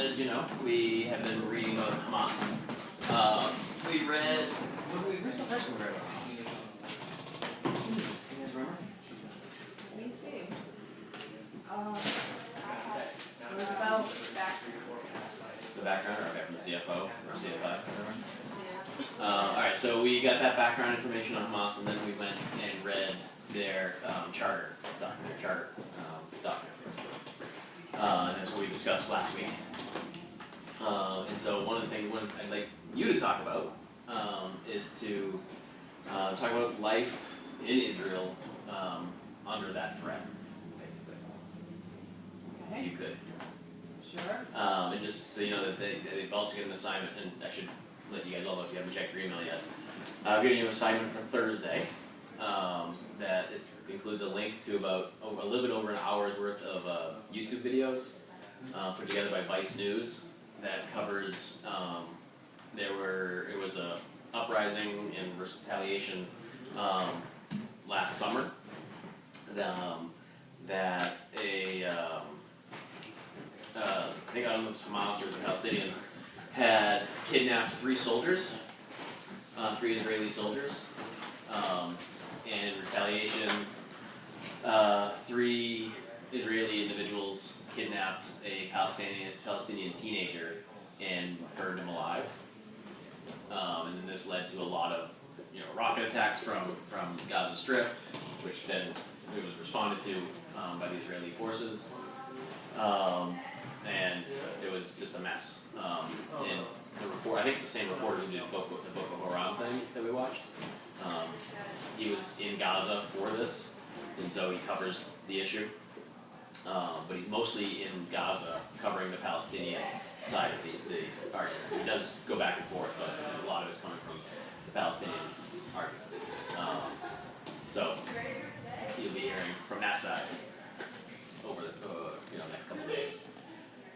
as you know, we have been reading about Hamas. We read. Where's the first one we read about Hamas? You guys remember? Let me see. It was about The background, or from the CFO or CFI, whatever. Alright, so we got that background information on Hamas, and then we went and read their charter document, basically. And that's what we discussed last week. And so one of the things I'd like you to talk about is to talk about life in Israel under that threat, basically. okay. If you could. Sure. And just so you know that they've also given an assignment, and I should let you guys all know if you haven't checked your email yet. I've given you an assignment for Thursday that it includes a link to about a little bit over an hour's worth of YouTube videos put together by Vice News that covers it was a uprising in retaliation last summer that I think I don't know if it was Hamas or the Palestinians had kidnapped 3 soldiers, 3 Israeli soldiers, and in retaliation 3 Israeli individuals kidnapped a Palestinian teenager and burned him alive. And then this led to a lot of rocket attacks from Gaza Strip, which then it was responded to by the Israeli forces. And it was just a mess. And the report, I think it's the same reporter who did the Book of Haram thing that we watched. He was in Gaza for this, and so he covers the issue. But he's mostly in Gaza covering the Palestinian side of the argument. He does go back and forth, but a lot of it's coming from the Palestinian argument. So you'll be hearing from that side over the next couple of days.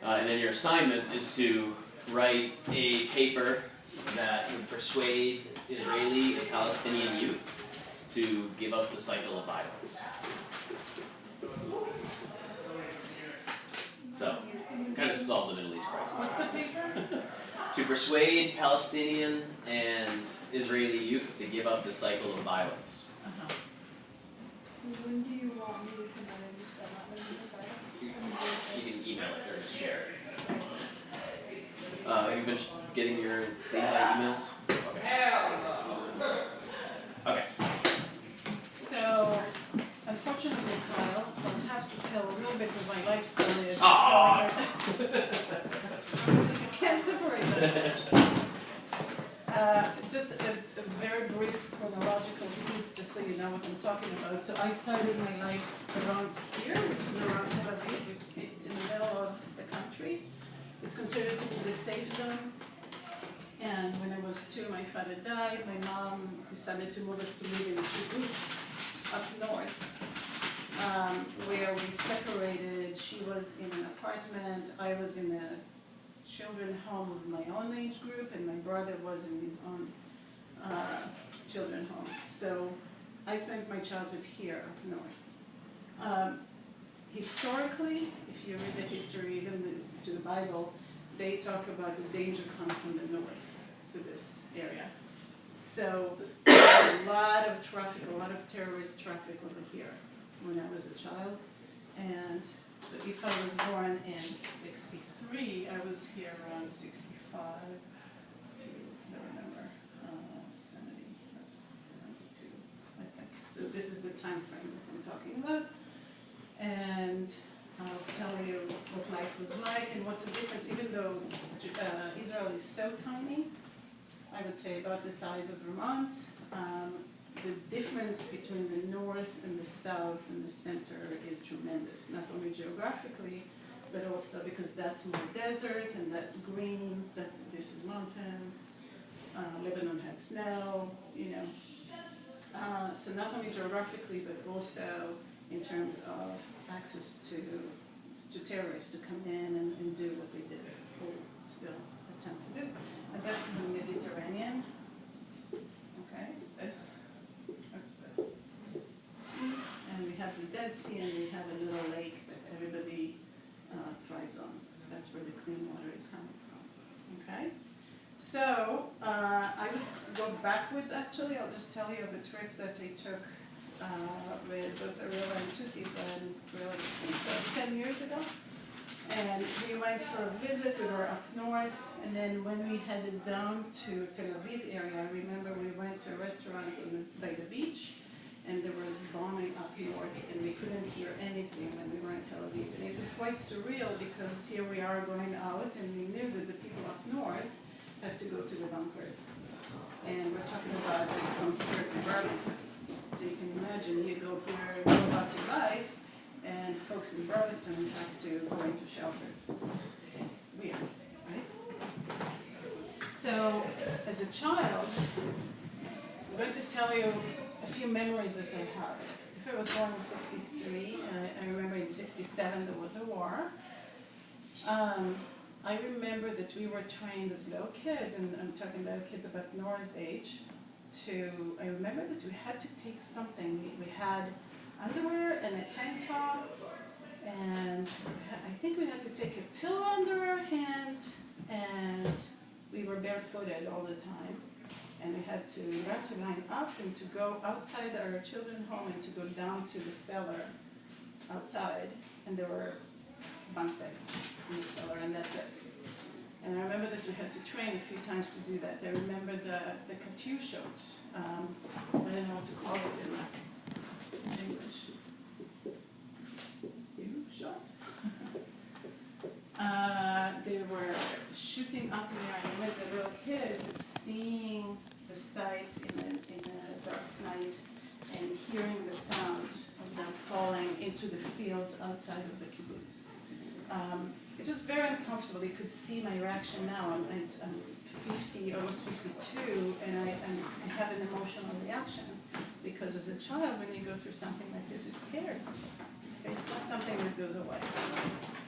And then your assignment is to write a paper that would persuade Israeli and Palestinian youth to give up the cycle of violence. So, kind of solve the Middle East crisis. What's the paper? To persuade Palestinian and Israeli youth to give up the cycle of violence. When do you want me to come in? You can email it or just share it. Have you been getting your emails? Okay. So, unfortunately, Kyle, I'll have to tell a little bit of my life story. As I can't separate them. Just a very brief chronological piece, just so you know what I'm talking about. So I started my life around here, which is around Tel Aviv. It's in the middle of the country. It's considered to be the safe zone. And when I was 2, my father died. My mom decided to move us to live in kibbutz up north, where we separated. She was in an apartment. I was in a children's home of my own age group, and my brother was in his own children's home. So I spent my childhood here up north. Historically, if you read the history, even to the Bible, they talk about the danger comes from the north to this area. So there's a lot of traffic, a lot of terrorist traffic over here when I was a child. And so if I was born in 63, I was here around 65 to, I don't remember, 72, I think. So this is the time frame that I'm talking about. And I'll tell you what life was like and what's the difference. Even though Israel is so tiny, I would say about the size of Vermont, the difference between the north and the south and the center is tremendous, not only geographically, but also because that's more desert and that's green, this is mountains. Lebanon had snow, so not only geographically, but also in terms of access to terrorists to come in and do what they did, or still attempt to do. And that's the Mediterranean. Okay, that's the sea. And we have the Dead Sea, and we have a little lake that everybody thrives on. that's where the clean water is coming from. Okay? So I would go backwards actually. I'll just tell you of a trip that I took with both Arilla and Tuti, but really 10 years ago. And we went for a visit. We were up north, and then when we headed down to Tel Aviv area, I remember we went to a restaurant by the beach, and there was bombing up north, and we couldn't hear anything when we were in Tel Aviv. And it was quite surreal because here we are going out, and we knew that the people up north have to go to the bunkers. And we're talking about like from here to Burlington. So you can imagine you go here, go about your life, and folks in Burlington have to go into shelters. Weird, right? So, as a child, I'm going to tell you a few memories that I have. If I was born in '63, I remember in '67 there was a war. I remember that we were trained as little kids, and I'm talking about kids about Nora's age, I remember that we had to take something. We had underwear and a tank top, and I think we had to take a pillow under our hand, and we were barefooted all the time. And we had to line up and to go outside our children's home and to go down to the cellar outside, and there were bunk beds in the cellar, and that's it. And I remember that we had to train a few times to do that. I remember the Katyushot. I don't know what to call it in English. Katyushot? They were shooting up in the air. I remember as a little kid seeing the sight in a dark night and hearing the sound of them falling into the fields outside of the kibbutz. It was very uncomfortable. You could see my reaction now. I'm 50, almost 52, and I have an emotional reaction because as a child, when you go through something like this, it's scary. Okay? It's not something that goes away.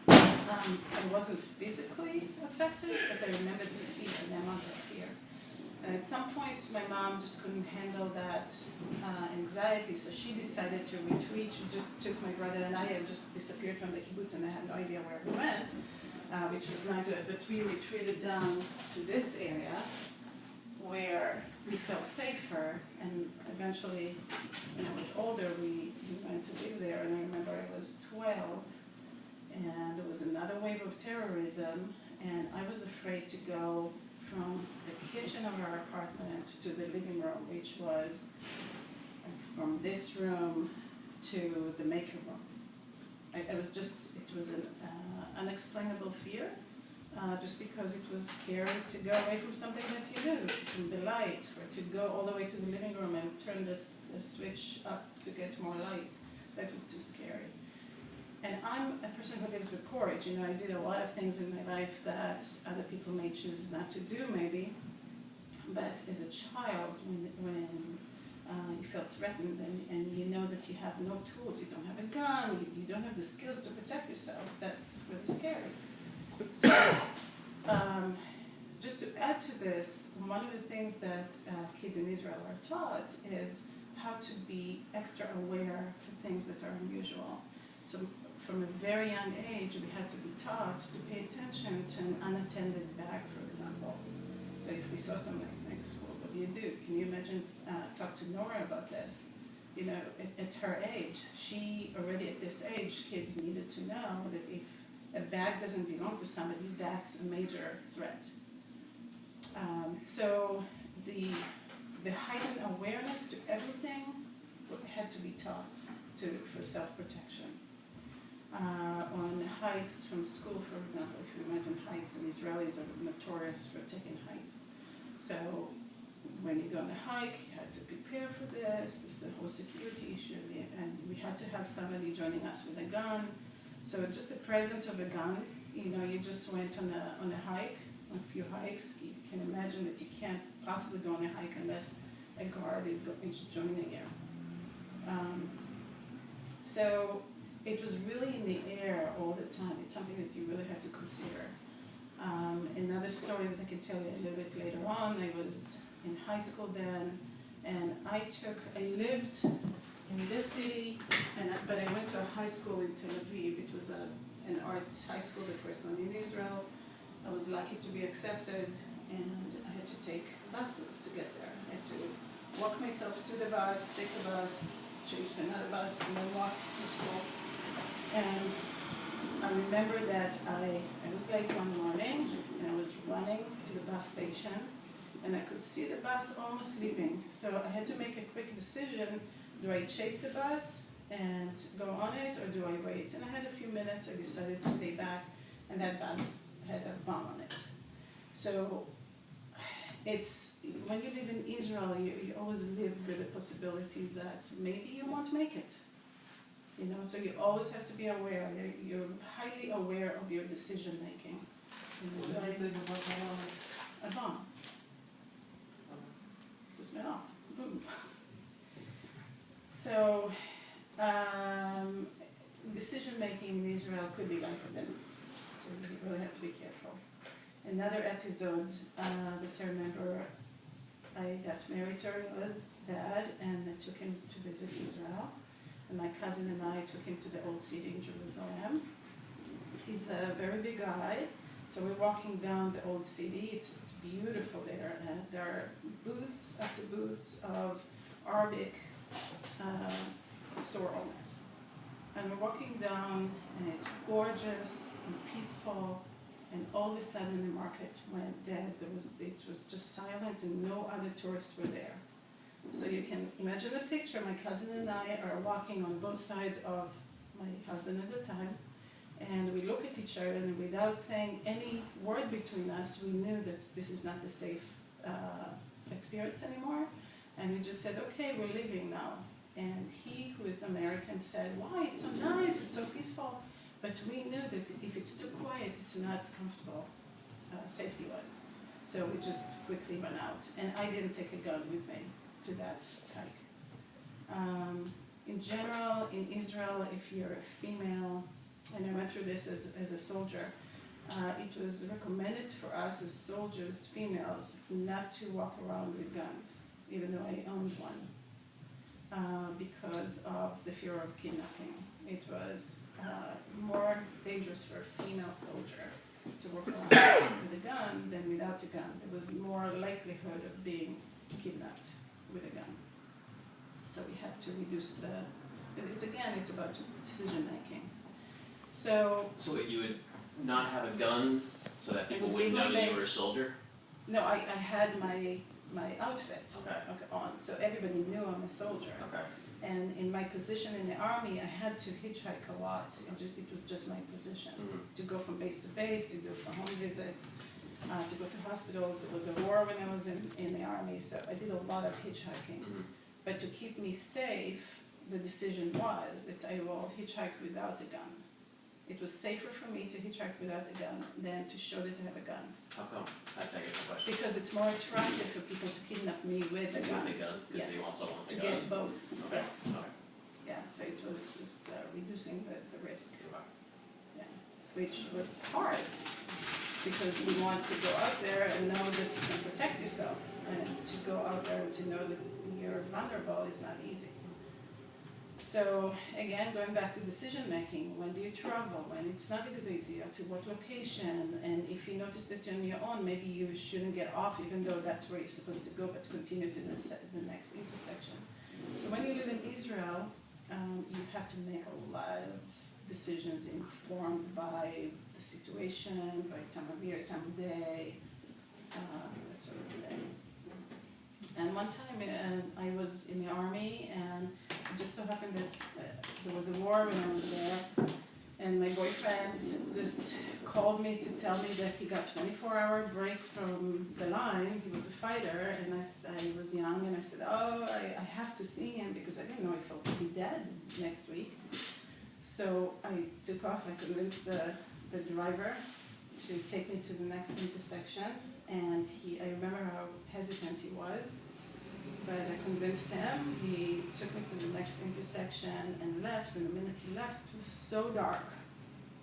I wasn't physically affected, but I remember the fear, the amount of fear. And at some point, my mom just couldn't handle that anxiety, so she decided to retreat. She just took my brother and I and just disappeared from the kibbutz, and I had no idea where we went, which was not good. But we retreated down to this area where we felt safer, and eventually, when I was older, we went to live there, and I remember I was 12, and there was another wave of terrorism, and I was afraid to go from the kitchen of our apartment to the living room, which was from this room to the maker room. It was an unexplainable fear, just because it was scary to go away from something that you knew, from the light, or to go all the way to the living room and turn the switch up to get more light. That was too scary. And I'm a person who lives with courage. You know, I did a lot of things in my life that other people may choose not to do, maybe. But as a child, when you feel threatened and you know that you have no tools, you don't have a gun, you don't have the skills to protect yourself, that's really scary. So, just to add to this, one of the things that kids in Israel are taught is how to be extra aware for things that are unusual. So from a very young age, we had to be taught to pay attention to an unattended bag, for example. So if we saw something like this, well, what do you do? Can you imagine, talk to Nora about this? You know, at her age, she already at this age, kids needed to know that if a bag doesn't belong to somebody, that's a major threat. So the heightened awareness to everything had to be taught for self-protection. On hikes from school, for example, if you imagine hikes, and Israelis are notorious for taking hikes. So when you go on a hike, you had to prepare for this. This is a whole security issue, and we had to have somebody joining us with a gun. So just the presence of a gun, you know, you just went on a hike, a few hikes. You can imagine that you can't possibly go on a hike unless a guard is joining you. So it was really in the air all the time. It's something that you really have to consider. Another story that I can tell you a little bit later on, I was in high school then, and I lived in this city, but I went to a high school in Tel Aviv. It was a an art high school, the first one in Israel. I was lucky to be accepted, and I had to take buses to get there. I had to walk myself to the bus, take the bus, change to another bus, and then walk to school. And I remember that I was late one morning, and I was running to the bus station, and I could see the bus almost leaving. So I had to make a quick decision. Do I chase the bus and go on it, or do I wait? And I had a few minutes. I decided to stay back, and that bus had a bomb on it. So it's, when you live in Israel, you always live with the possibility that maybe you won't make it. You know, so you always have to be aware. You're highly aware of your decision making. What did you think about that? A bomb. Just went off. Boom. So, decision making in Israel could be life or death. So you really have to be careful. Another episode that I remember, I got married to Ariela's dad, and I took him to visit Israel. And my cousin and I took him to the old city in Jerusalem. He's a very big guy, so we're walking down the old city. It's beautiful there. There are booths after booths of Arabic store owners. And we're walking down, and it's gorgeous and peaceful, and all of a sudden the market went dead. It was just silent, and no other tourists were there. So you can imagine the picture. My cousin and I are walking on both sides of my husband at the time, and we look at each other, and without saying any word between us, we knew that this is not a safe experience anymore. And we just said, okay, we're leaving now. And he, who is American, said, why, it's so nice, it's so peaceful. But we knew that if it's too quiet, it's not comfortable, safety-wise. So we just quickly went out. And I didn't take a gun with me to that hike. In general, in Israel, if you're a female, and I went through this as a soldier, it was recommended for us as soldiers, females, not to walk around with guns, even though I owned one, because of the fear of kidnapping. It was more dangerous for a female soldier to walk around with a gun than without a gun. There was more likelihood of being kidnapped with a gun. So we had to reduce it's about decision making. So you would not have a gun so that people wouldn't know that you were a soldier? No, I had my outfit Okay. on, so everybody knew I'm a soldier. Okay. And in my position in the army, I had to hitchhike a lot. It was just my position. Mm-hmm. To go from base to base, to do for home visits, to go to hospitals. There was a war when I was in the army, so I did a lot of hitchhiking. Mm-hmm. But to keep me safe, the decision was that I will hitchhike without a gun. It was safer for me to hitchhike without a gun than to show that I have a gun. How come? That's, I guess, the question. Because it's more attractive for people to kidnap me with a gun. With a gun? Because Yes. they also want the To gun? get both. Okay. Yes. Okay. Yeah, so it was just reducing the risk. Okay. Yeah. Which was hard, because you want to go out there and know that you can protect yourself, and to go out there and to know that you're vulnerable is not easy. So again, going back to decision making, when do you travel, when it's not a good idea, to what location, and if you notice that you're on your own, maybe you shouldn't get off even though that's where you're supposed to go, but continue to the next intersection. So when you live in Israel, you have to make a lot of decisions informed by the situation, by time of year, time of day, that sort of thing. And one time I was in the army, and it just so happened that there was a war when I was there, and my boyfriend just called me to tell me that he got 24-hour break from the line. He was a fighter, and I was young, and I said, oh, I have to see him, because I didn't know if I would be dead next week. So I took off. I convinced the driver to take me to the next intersection, and I remember how hesitant he was, but I convinced him. He took me to the next intersection and left, and the minute he left, it was so dark,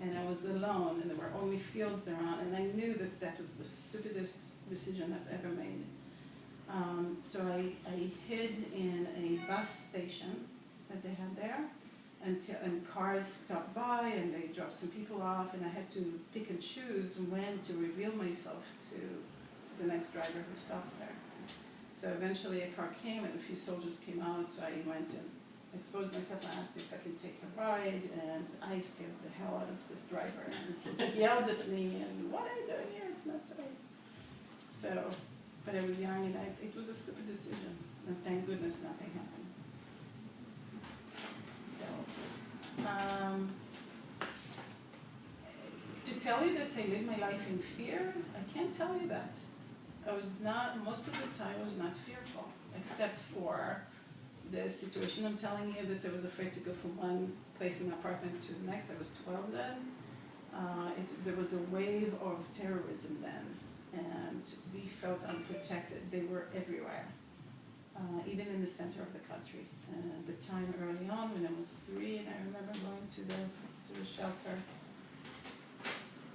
and I was alone, and there were only fields around, and I knew that that was the stupidest decision I've ever made. So I hid in a bus station that they had there, and cars stopped by and they dropped some people off, and I had to pick and choose when to reveal myself to the next driver who stops there. So eventually a car came and a few soldiers came out, so I went and exposed myself and asked if I could take a ride, and I scared the hell out of this driver, and he yelled at me, and what are you doing here, it's not safe. So, but I was young, and it was a stupid decision, and thank goodness nothing happened. So, to tell you that I live my life in fear, I can't tell you that. I was not, most of the time I was not fearful, except for the situation I'm telling you, that I was afraid to go from one place in an apartment to the next. I was 12 then. There was a wave of terrorism then, and we felt unprotected. They were everywhere, even in the center of the country. And the time early on when I was 3, and I remember going to the shelter,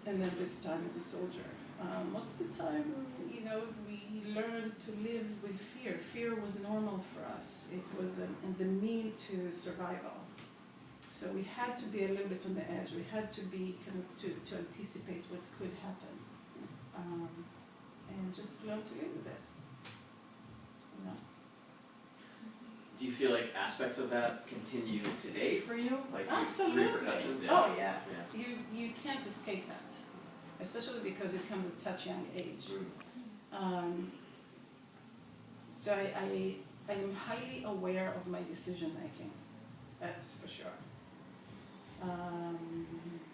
and then this time as a soldier. Most of the time, you know, we learned to live with fear. Fear was normal for us. It was the mean to survival. So we had to be a little bit on the edge. We had to be kind of to anticipate what could happen, and just learn to live with this. You know? Do you feel like aspects of that continue today for you? Like absolutely. repercussions? Yeah. Oh yeah. You can't escape that, especially because it comes at such young age. So I am highly aware of my decision making. That's for sure.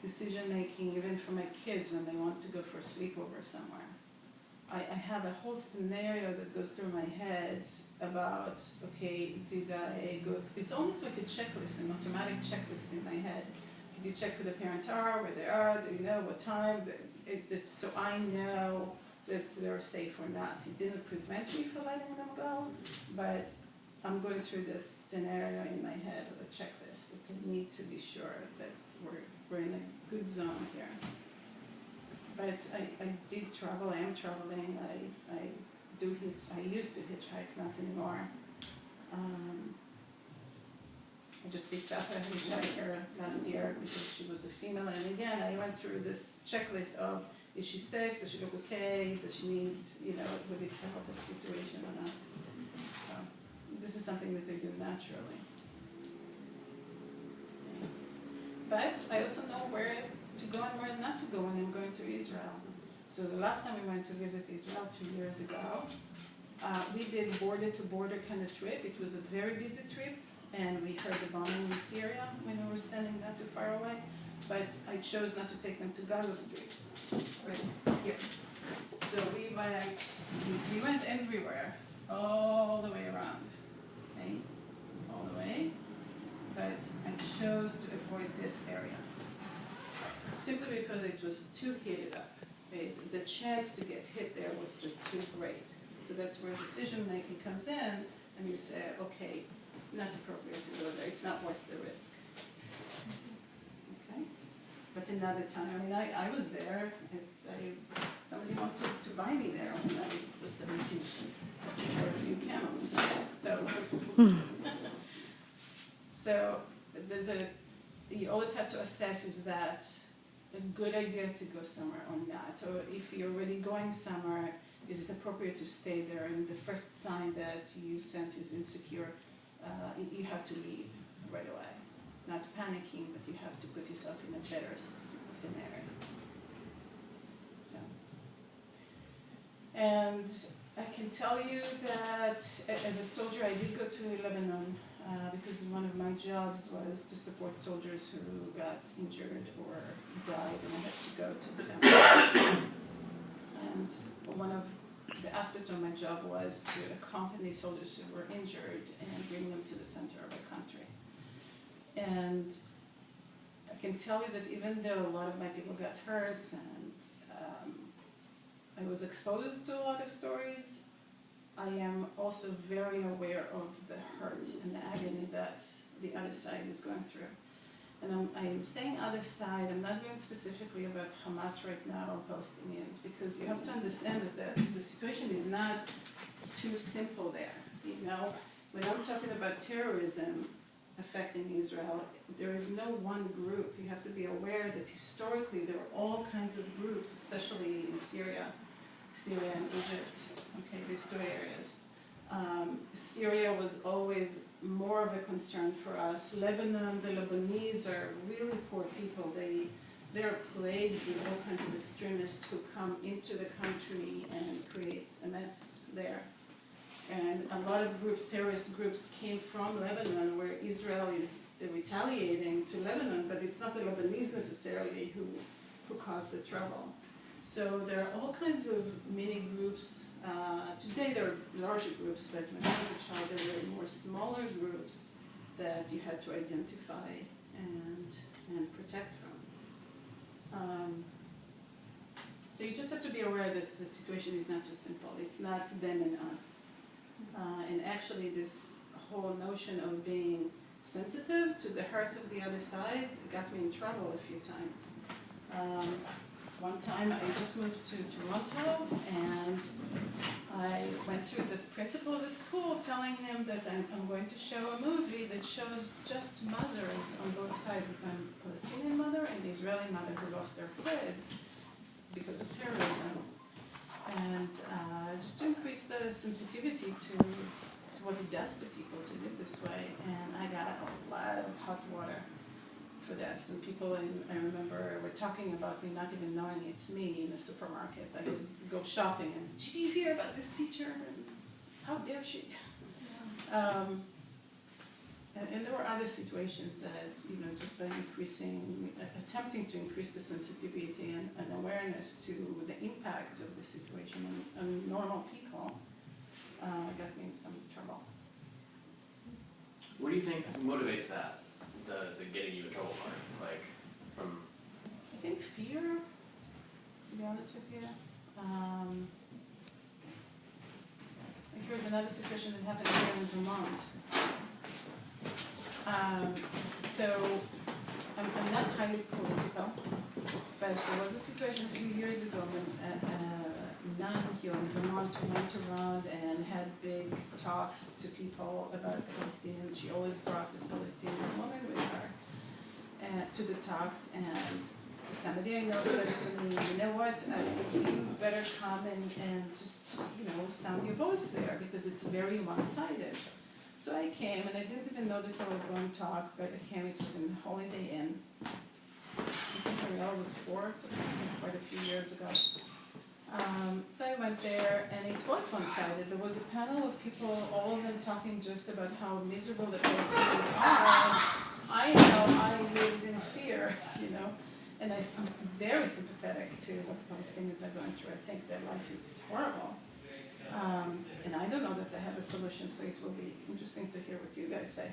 Decision making, even for my kids when they want to go for a sleepover somewhere. I have a whole scenario that goes through my head about, okay, did I go it's almost like a checklist, an automatic checklist in my head. Did you check who the parents are, where they are, do you know what time? So I know that they're safe or not. It didn't prevent me from letting them go, but I'm going through this scenario in my head with a checklist that I need to be sure that we're in a good zone here. But I did travel, I am traveling, I used to hitchhike, not anymore. I just picked up a hitchhiker last year because she was a female, and again, I went through this checklist of, is she safe, does she look okay, does she need, you know, would it help the situation or not? So, this is something that I do naturally. But I also know where to go and where not to go when I'm going to Israel. So the last time we went to visit Israel 2 years ago, we did border-to-border kind of trip. It was a very busy trip, and we heard the bombing in Syria when we were standing not too far away, but I chose not to take them to Gaza Street, right here. So we went everywhere, all the way around, okay, all the way, but I chose to avoid this area, simply because it was too heated up. Okay? The chance to get hit there was just too great. So that's where decision making comes in, and you say, okay, not appropriate to go there. It's not worth the risk. Okay? But another time, I mean, I was there, and somebody wanted to buy me there when I was 17 for a few camels. So there's you always have to assess, is that a good idea to go somewhere or not? Or if you're already going somewhere, is it appropriate to stay there? And the first sign that you sense is insecure, you have to leave right away. Not panicking, but you have to put yourself in a better scenario. So, and I can tell you that as a soldier, I did go to Lebanon because one of my jobs was to support soldiers who got injured or died, and I had to go to the family. And one of the aspects of my job was to accompany soldiers who were injured and bring them to the center of the country. And I can tell you that even though a lot of my people got hurt, and I was exposed to a lot of stories, I am also very aware of the hurt and the agony that the other side is going through. And I'm saying other side, I'm not going specifically about Hamas right now or Palestinians, because you have to understand that the situation is not too simple there. You know, when I'm talking about terrorism, affecting Israel. There is no one group. You have to be aware that historically there were all kinds of groups, especially in Syria and Egypt, okay, these two areas. Syria was always more of a concern for us. Lebanon, the Lebanese are really poor people. They're plagued with all kinds of extremists who come into the country and create a mess there. And a lot of groups, terrorist groups, came from Lebanon, where Israel is retaliating to Lebanon, but it's not the Lebanese necessarily who caused the trouble. So there are all kinds of mini groups. Today there are larger groups, but when I was a child there were more smaller groups that you had to identify and protect from. So you just have to be aware that the situation is not so simple. It's not them and us. And actually this whole notion of being sensitive to the hurt of the other side got me in trouble a few times. One time I just moved to Toronto and I went through the principal of the school telling him that I'm going to show a movie that shows just mothers on both sides, a Palestinian mother and an Israeli mother who lost their kids because of terrorism. And just to increase the sensitivity to what it does to people to live this way. And I got a lot of hot water for this. And people, I remember, were talking about me not even knowing it's me in the supermarket. I would go shopping and, did you hear about this teacher? And how dare she? Yeah. And there were other situations that, just by attempting to increase the sensitivity and awareness to the impact of the situation on normal people, got me in some trouble. What do you think motivates that, the getting you in trouble part? Like, from... I think fear, to be honest with you. Here's another situation that happened here in Vermont. So I'm not highly political, but there was a situation a few years ago when a nun here in Vermont went around and had big talks to people about Palestinians. She always brought this Palestinian woman with her to the talks, and somebody I know said to me, you know what, you better come and just, sound your voice there, because it's very one-sided. So I came, and I didn't even know that I would go and talk, but I came, it was in Holiday Inn. I think I was 4, so quite a few years ago. So I went there, and it was one-sided. There was a panel of people, all of them talking just about how miserable the Palestinians are. I know I lived in fear, and I'm very sympathetic to what the Palestinians are going through. I think their life is horrible. And I don't know that they have a solution, so it will be interesting to hear what you guys say.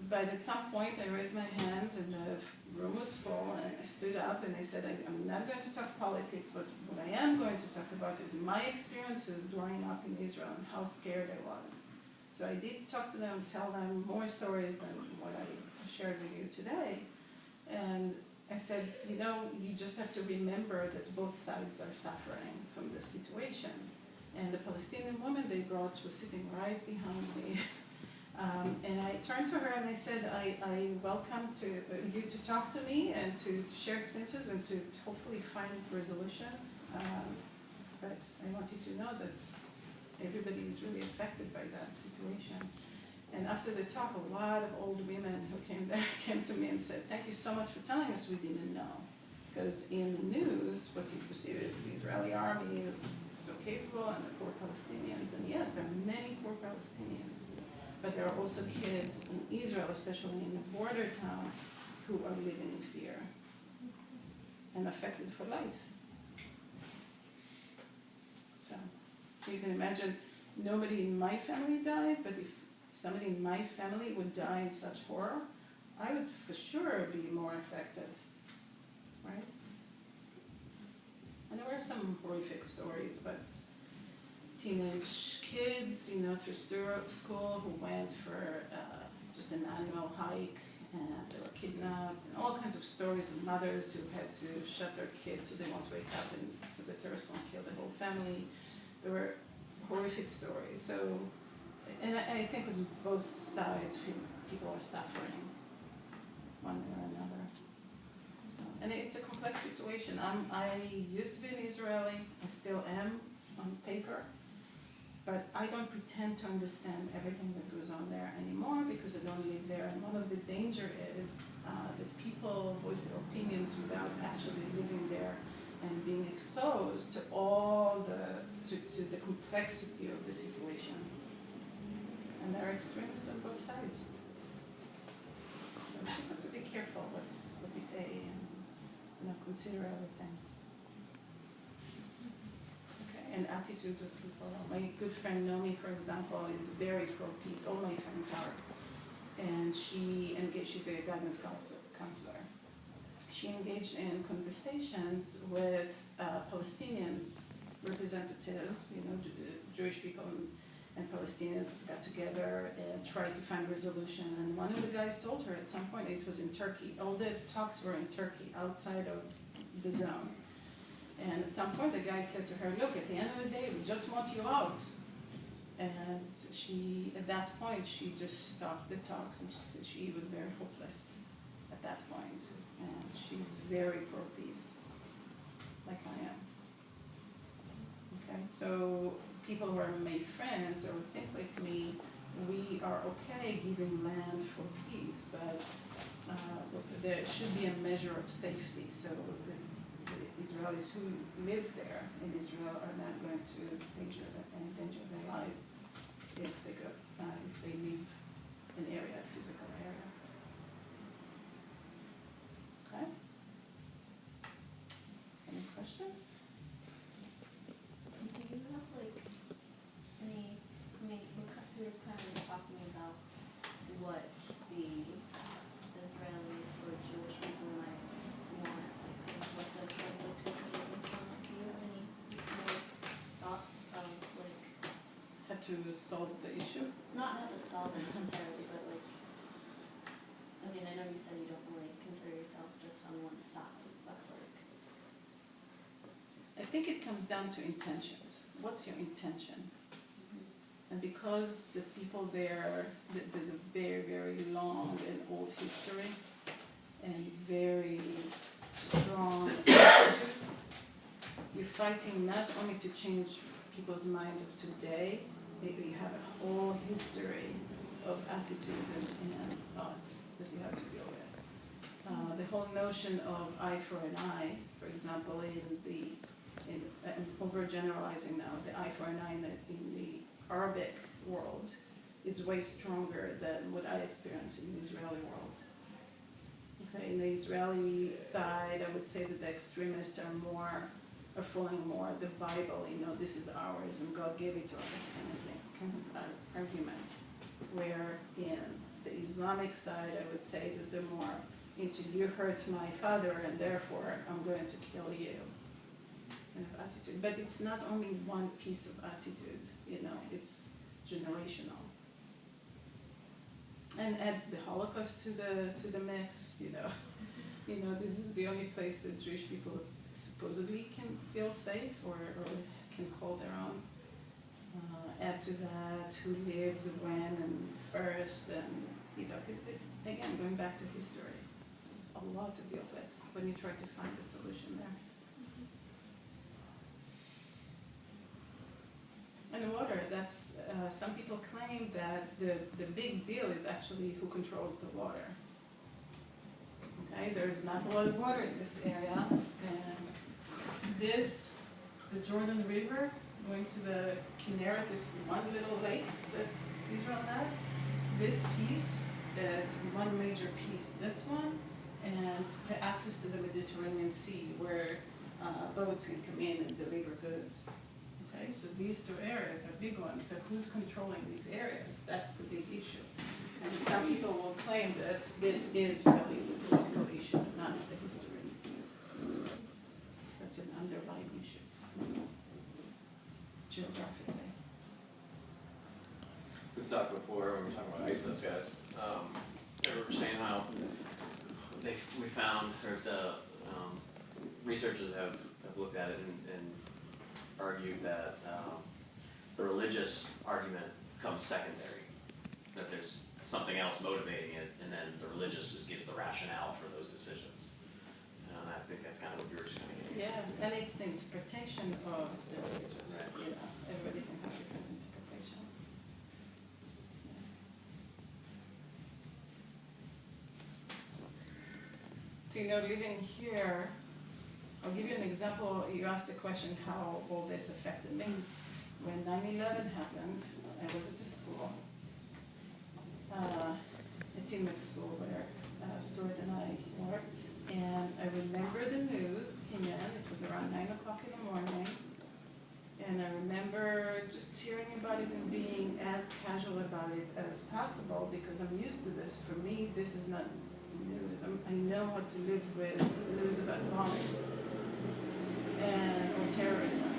But at some point, I raised my hands, and the room was full, and I stood up, and I said, I'm not going to talk politics, but what I am going to talk about is my experiences growing up in Israel and how scared I was. So I did talk to them, tell them more stories than what I shared with you today. And I said, you just have to remember that both sides are suffering from this situation. And the Palestinian woman they brought was sitting right behind me. And I turned to her and I said, I welcome you to talk to me and to share experiences and to hopefully find resolutions. But I want you to know that everybody is really affected by that situation. And after the talk, a lot of old women who came to me and said, thank you so much for telling us, we didn't know. Because in the news, what you perceive is the Israeli army is so capable and the poor Palestinians. And yes, there are many poor Palestinians. But there are also kids in Israel, especially in the border towns, who are living in fear and affected for life. So you can imagine, nobody in my family died, but if somebody in my family would die in such horror, I would for sure be more affected, right? And there were some horrific stories, but teenage kids, through school who went for just an annual hike, and they were kidnapped, and all kinds of stories of mothers who had to shut their kids so they won't wake up and so the terrorists won't kill the whole family. There were horrific stories. So, and I think on both sides, people are suffering one way or another. So, and it's a complex situation. I used to be an Israeli, I still am on paper, but I don't pretend to understand everything that goes on there anymore because I don't live there. And one of the danger is that people voice their opinions without actually living there and being exposed to all to the complexity of the situation. And there are extremists on both sides. So we just have to be careful what we say and consider everything. Okay, and attitudes of people. My good friend Nomi, for example, is very pro-peace. All my friends are. And she's a guidance counselor. She engaged in conversations with Palestinian representatives, Jewish people and Palestinians got together and tried to find resolution. And one of the guys told her at some point, it was in Turkey, all the talks were in Turkey, outside of the zone. And at some point the guy said to her, look, at the end of the day, we just want you out. And at that point, she just stopped the talks and she was very hopeless at that point. And she's very pro-peace, like I am. Okay, so people who are my friends or who think like me, we are okay giving land for peace, but there should be a measure of safety. So the Israelis who live there in Israel are not going to endanger their lives if they leave an area, a physical area. Okay? Any questions? Do you have any, we were kind of talking about what the Israelis or Jewish people might want, what the terrorism is. Do you have any thoughts of Had to solve the issue? not to solve it necessarily, but I mean, I know you said you don't really consider yourself just on one side, but I think it comes down to intentions. What's your intention? And because the people there, there's a very, very long and old history and very strong attitudes, you're fighting not only to change people's mind of today, maybe you have a whole history of attitudes and thoughts that you have to deal with. The whole notion of eye for an eye, for example, I'm overgeneralizing now, the eye for an eye in the Arabic world is way stronger than what I experience in the Israeli world. Okay, in the Israeli side, I would say that the extremists are following more the Bible, this is ours and God gave it to us, kind of argument. Where in the Islamic side, I would say that they're more into you hurt my father and therefore I'm going to kill you kind of attitude. But it's not only one piece of attitude, it's generational. And add the Holocaust to the mix, this is the only place that Jewish people supposedly can feel safe or can call their own. Add to that who lived when and first, and again, going back to history, there's a lot to deal with when you try to find a solution there. And water, that's, some people claim that the big deal is actually who controls the water. Okay, there's not a lot of water in this area, and the Jordan River, going to the Kinneret, this one little lake that Israel has, this piece is one major piece, this one, and the access to the Mediterranean Sea where boats can come in and deliver goods. Okay, so these two areas are big ones, so who's controlling these areas? That's the big issue. And some people will claim that this is really the political issue, not the history. That's an underlying issue, geographically. We've talked before when we were talking about ISIS, guys. They were saying how we found, or the researchers have looked at it and argued that the religious argument comes secondary that there's something else motivating it, and then the religious just gives the rationale for those decisions. And I think that's kind of what you were just kind of getting at. Yeah, and it's the interpretation of the religious, Right. you know, everybody can have different interpretation. So, you know, living here, I'll give you an example. You asked the question how all this affected me. When 9/11 happened, I was at a school, a teammate school where Stuart and I worked, and I remember the news came in. It was around 9 o'clock in the morning, and I remember just hearing about it and being as casual about it as possible because I'm used to this. For me, this is not news. I know how to live with news about bombing or terrorism.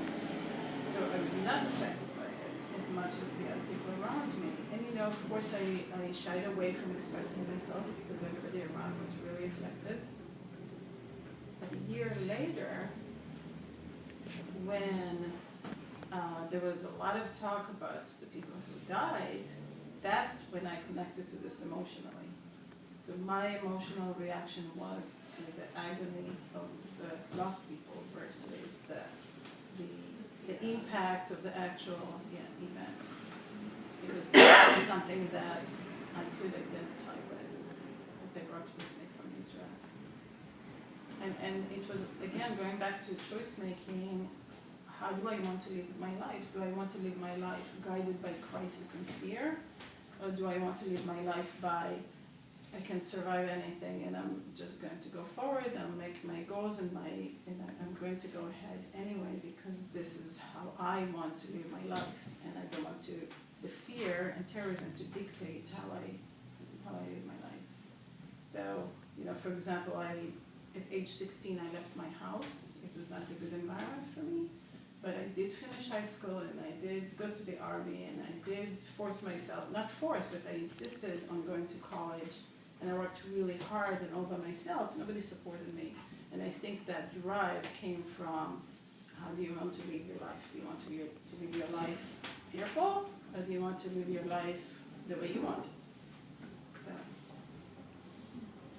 So I was not affected by it as much as the other people around me. And you know, of course, I shied away from expressing myself because everybody around was really affected. But a year later, when there was a lot of talk about the people who died, that's when I connected to this emotionally. So my emotional reaction was to the agony of the lost people versus the impact of the actual event. Because that's something that I could identify with, that I brought with me from Israel. And it was, again, going back to choice making, how do I want to live my life? Do I want to live my life guided by crisis and fear? Or do I want to live my life by, I can survive anything and I'm just going to go forward and make my goals and I'm going to go ahead anyway because this is how I want to live my life and I don't want the fear and terrorism to dictate how I live my life. So, you know, for example, at age 16 I left my house. It was not a good environment for me, but I did finish high school and I did go to the army and I did force myself, not force, but I insisted on going to college. And I worked really hard and all by myself. Nobody supported me. And I think that drive came from how do you want to live your life? Do you want to live your life fearful? Or do you want to live your life the way you want it? So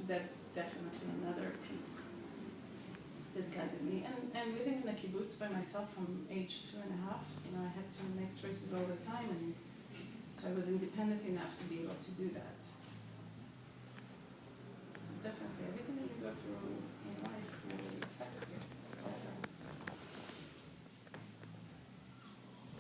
that definitely another piece that guided me. And living in a kibbutz by myself from age 2.5, you know, I had to make choices all the time. And so I was independent enough to be able to do that. Definitely, everything that you go through